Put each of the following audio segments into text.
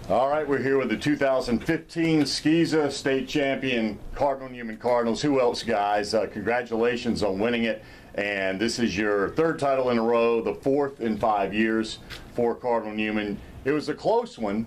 All right, we're here with the 2015 SCISA state champion Cardinal Newman Cardinals. Who else, guys? Congratulations on winning it. And this is your third title in a row, the fourth in 5 years for Cardinal Newman. It was a close one.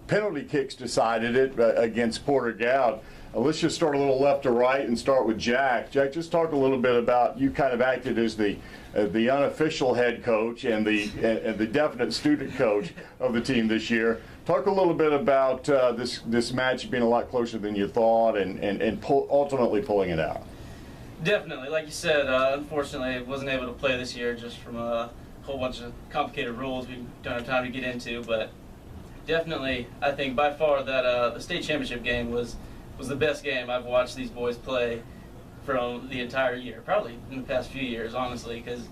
Penalty kicks decided it against Porter Goud. Let's just start a little left to right and start with Jack. Jack, just talk a little bit about, you kind of acted as the unofficial head coach and the definite student coach of the team this year. Talk a little bit about this match being a lot closer than you thought and ultimately pulling it out. Definitely, like you said, unfortunately I wasn't able to play this year just from a whole bunch of complicated rules we don't have time to get into, but definitely I think by far that the state championship game was the best game I've watched these boys play from the entire year, probably in the past few years, honestly, because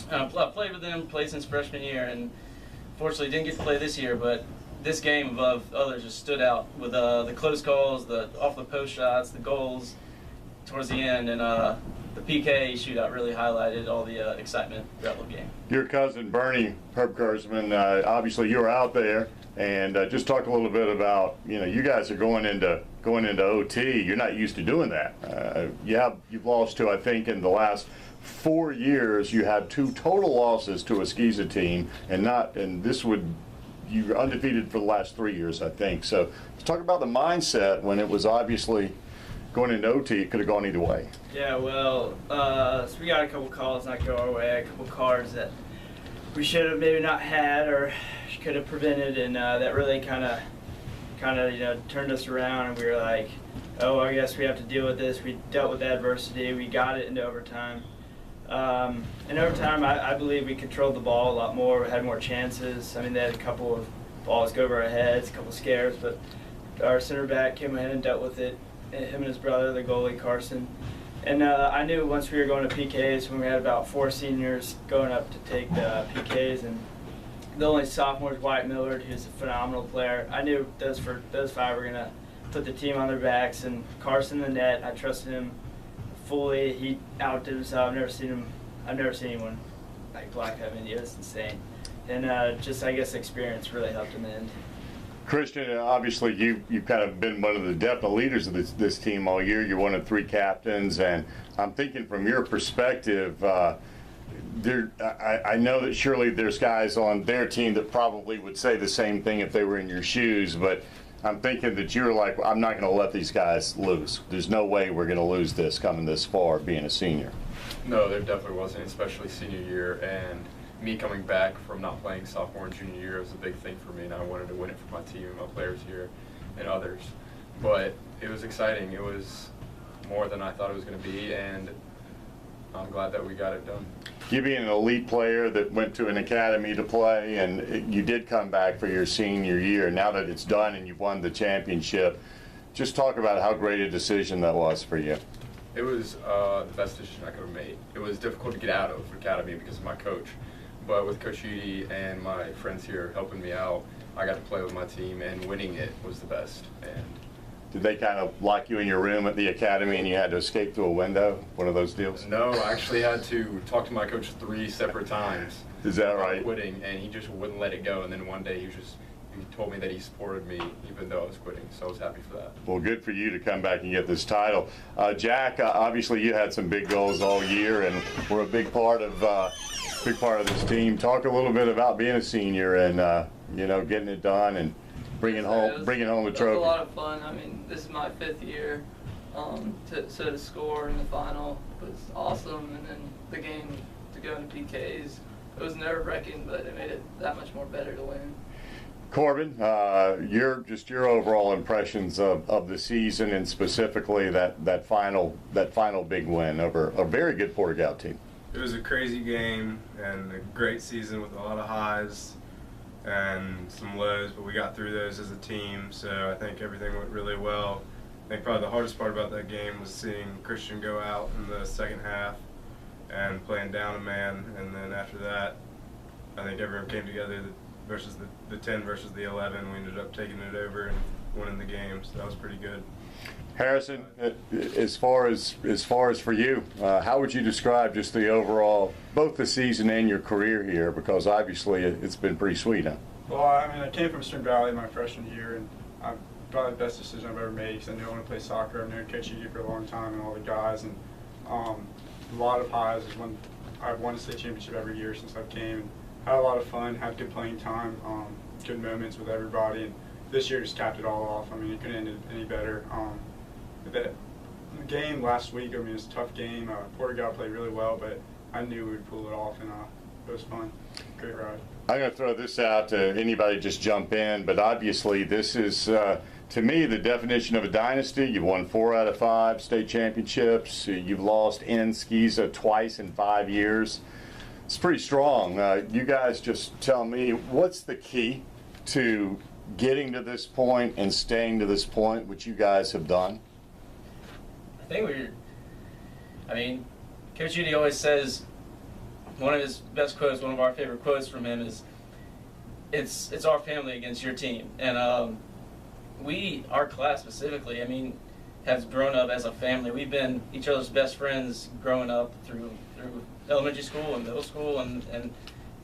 I played with them, played since freshman year, and fortunately didn't get to play this year, but this game above others just stood out with the close calls, the off-the-post shots, the goals towards the end, and the PK shootout really highlighted all the excitement throughout the game. Your cousin Bernie Herb Kurzman, obviously you were out there, and just talk a little bit about, you guys are going into OT. You're not used to doing that. You've lost to, I think, in the last 4 years, you had 2 total losses to a SCISA team, you're undefeated for the last 3 years, I think. So let's talk about the mindset when it was obviously going into OT. It could have gone either way. Yeah, well, so we got a couple calls not go our way, a couple cards that we should have maybe not had or could have prevented, and that really kind of turned us around, and we were like, oh, I guess we have to deal with this. We dealt with adversity. We got it into overtime. In overtime, I believe we controlled the ball a lot more. We had more chances. I mean, they had a couple of balls go over our heads, a couple of scares, but our center back came in and dealt with it, him and his brother, the goalie, Carson. And I knew once we were going to PKs, when we had about 4 seniors going up to take the PKs, and the only sophomore is Wyatt Millard, who's a phenomenal player. I knew those 5 were going to put the team on their backs, and Carson in the net, I trusted him fully. He outdid himself. I've never seen anyone like block that many. It was insane. And just, I guess, experience really helped him in. Christian, obviously you've kind of been one of the definite leaders of this team all year. You're one of 3 captains, and I'm thinking from your perspective, I know that surely there's guys on their team that probably would say the same thing if they were in your shoes, but I'm thinking that you're like, I'm not going to let these guys lose. There's no way we're going to lose this coming this far being a senior. No, there definitely wasn't, especially senior year, and me coming back from not playing sophomore and junior year was a big thing for me, and I wanted to win it for my team and my players here and others. But it was exciting. It was more than I thought it was going to be, and I'm glad that we got it done. You being an elite player that went to an academy to play, and you did come back for your senior year. Now that it's done and you've won the championship, just talk about how great a decision that was for you. It was the best decision I could have made. It was difficult to get out of academy because of my coach, but with Coach Edie and my friends here helping me out, I got to play with my team, and winning it was the best. And did they kind of lock you in your room at the academy and you had to escape through a window? One of those deals? No, I actually had to talk to my coach 3 separate times. Is that right? Quitting, and he just wouldn't let it go. And then one day he told me that he supported me even though I was quitting, so I was happy for that. Well, good for you to come back and get this title. Jack, obviously you had some big goals all year and were a big part of this team. Talk a little bit about being a senior and getting it done and bringing home the trophy. It was a lot of fun. I mean, this is my 5th year, to score in the final was awesome, and then the game to go into PKs, it was nerve-wracking, but it made it that much more better to win. Corbin, your overall impressions of the season, and specifically that final big win over a very good Porter Goud team. It was a crazy game and a great season with a lot of highs and some lows, but we got through those as a team, so I think everything went really well. I think probably the hardest part about that game was seeing Christian go out in the second half and playing down a man, and then after that, I think everyone came together versus the 10 versus the 11. We ended up taking it over and winning the game, so that was pretty good. Harrison, as far as for you, how would you describe just the overall, both the season and your career here? Because obviously it's been pretty sweet, huh? Well, I mean, I came from Spring Valley my freshman year, and probably the best decision I've ever made because I knew I want to play soccer. I've known Coach Udy for a long time and all the guys, and a lot of highs is when I've won a state championship every year since I've came. And had a lot of fun, had good playing time, good moments with everybody, and this year just capped it all off. I mean, it couldn't end any better. The game last week, I mean, it was a tough game. Portugal played really well, but I knew we would pull it off, and it was fun. Great ride. I'm going to throw this out to anybody, just jump in, but obviously this is, to me, the definition of a dynasty. You've won 4 out of 5 state championships. You've lost in Skeeza twice in 5 years. It's pretty strong. You guys just tell me, what's the key to getting to this point and staying to this point, which you guys have done? I think Coach Udy always says, one of his best quotes, one of our favorite quotes from him is, it's our family against your team. And our class specifically, I mean, has grown up as a family. We've been each other's best friends growing up through elementary school and middle school, and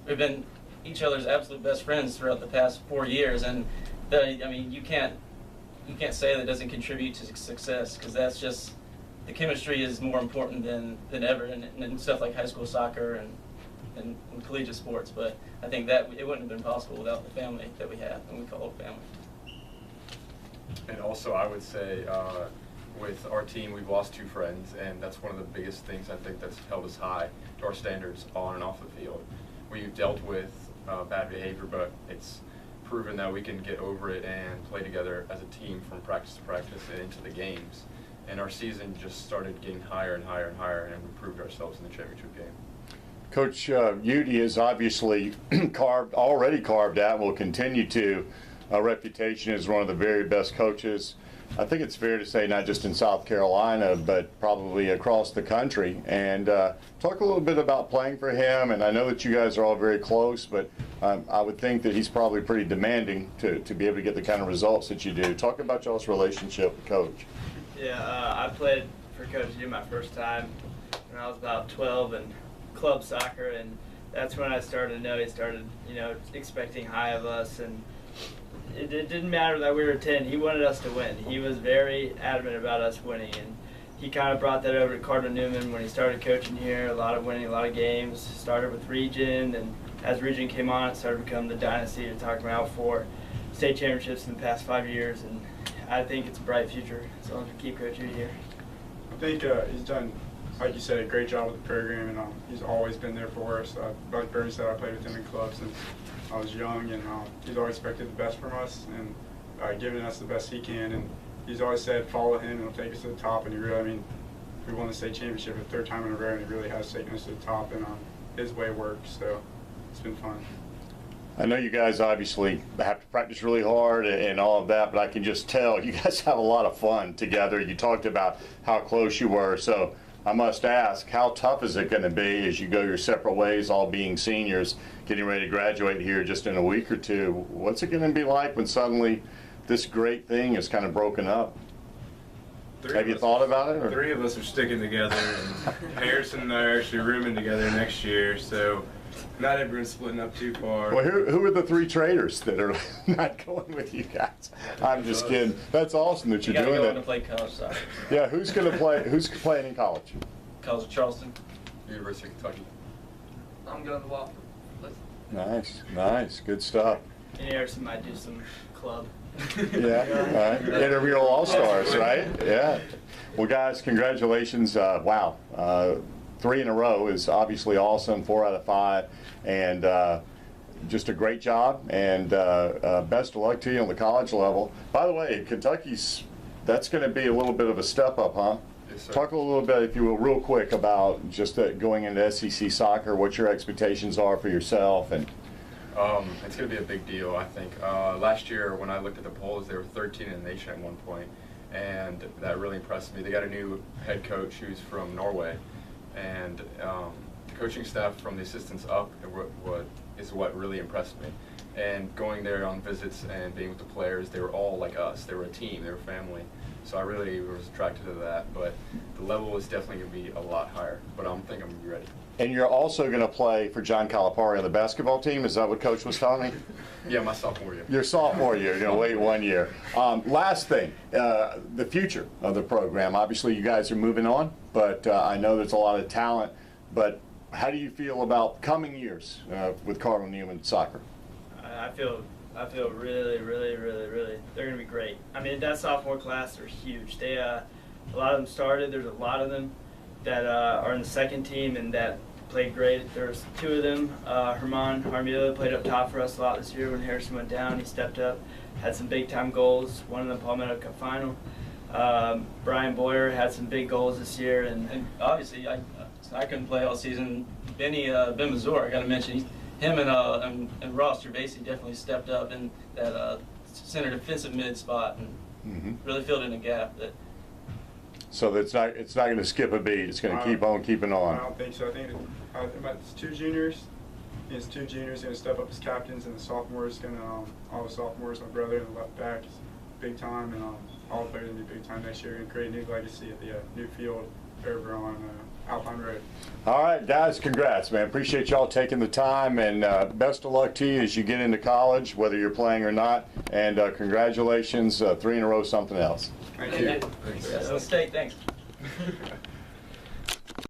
we've been each other's absolute best friends throughout the past 4 years. And you can't say that doesn't contribute to success, because that's just, the chemistry is more important than ever in stuff like high school soccer and collegiate sports. But I think that it wouldn't have been possible without the family that we have, and we call it family. And also, I would say, with our team, we've lost 2 friends, and that's one of the biggest things I think that's held us high to our standards on and off the field. We've dealt with bad behavior, but it's proven that we can get over it and play together as a team from practice to practice and into the games. And our season just started getting higher and higher and higher, and we proved ourselves in the championship game. Coach Udy is obviously already carved out and will continue to a reputation as one of the very best coaches. I think it's fair to say not just in South Carolina, but probably across the country. And talk a little bit about playing for him. And I know that you guys are all very close, but I would think that he's probably pretty demanding to be able to get the kind of results that you do. Talk about y'all's relationship with Coach. Yeah, I played for Coach Udy my first time when I was about 12 in club soccer, and that's when I started to know he started, expecting high of us, and it didn't matter that we were 10. He wanted us to win. He was very adamant about us winning, and he kind of brought that over to Cardinal Newman when he started coaching here. A lot of winning, a lot of games. Started with region, and as region came on, it started to become the dynasty. We're talking about 4 state championships in the past 5 years, and I think it's a bright future as long as we keep Coach Udy here. I think he's done, like you said, a great job with the program, and he's always been there for us. Like Bernie said, I played with him in clubs since I was young, and he's always expected the best from us and giving us the best he can. And he's always said, follow him, and he'll take us to the top. And he really, we won the state championship the 3rd time in a row, and he really has taken us to the top, and his way works, so it's been fun. I know you guys obviously have to practice really hard and all of that, but I can just tell you guys have a lot of fun together. You talked about how close you were, so I must ask, how tough is it going to be as you go your separate ways, all being seniors, getting ready to graduate here just in a week or 2? What's it going to be like when suddenly this great thing is kind of broken up? Have you thought about it? Or? 3 of us are sticking together, and Harrison and I are actually rooming together next year, so not everyone's splitting up too far. Well, who are the 3 traders that are not going with you guys? I'm just kidding. That's awesome that you're doing that. You got to go to play college soccer. Yeah, who's going to play? Who's playing in college? College of Charleston. University of Kentucky. I'm going to Wofford. Nice, good stuff. And Harrison might do some club. Yeah, right. Intramural All-Stars, right? Yeah. Well, guys, congratulations. Wow. 3 in a row is obviously awesome, 4 out of 5, and just a great job, and best of luck to you on the college level. By the way, that's going to be a little bit of a step up, huh? Yes, sir. Talk a little bit, if you will, real quick about just going into SEC soccer, what your expectations are for yourself. And it's going to be a big deal, I think. Last year, when I looked at the polls, they were 13 in the nation at one point, and that really impressed me. They got a new head coach who's from Norway, and the coaching staff from the assistants up, what is what really impressed me. And going there on visits and being with the players, they were all like us. They were a team. They were family. So I really was attracted to that. But the level is definitely going to be a lot higher. But I think I'm going to be ready. And you're also going to play for John Calipari on the basketball team. Is that what Coach was telling me? Yeah, my sophomore year. Your sophomore year. You're going to wait 1 year. Last thing, the future of the program. Obviously, you guys are moving on, but I know there's a lot of talent. But how do you feel about coming years with Cardinal Newman soccer? I feel really, they're going to be great. I mean, that sophomore class, they're huge. They, a lot of them started. There's a lot of them that are in the second team and that played great. There's 2 of them. Herman Harmila played up top for us a lot this year when Harrison went down. He stepped up, had some big-time goals. One of them Palmetto Cup final. Brian Boyer had some big goals this year. And obviously, I couldn't play all season. Ben Mazur, I got to mention, him and Ross Gervasi definitely stepped up in that center defensive mid spot and really filled in a gap. So it's not going to skip a beat. It's going to keep on keeping on. I don't think so. I think it's 2 juniors. It's 2 juniors going to step up as captains, and the sophomores going to all the sophomores. My brother in the left back is big time, and all the players going to be big time next year. Going to create a new legacy at the new field over on Alpine Road. All right, guys, congrats, man. Appreciate y'all taking the time, and best of luck to you as you get into college, whether you're playing or not. And congratulations, 3 in a row, something else. Thank you. State, thanks.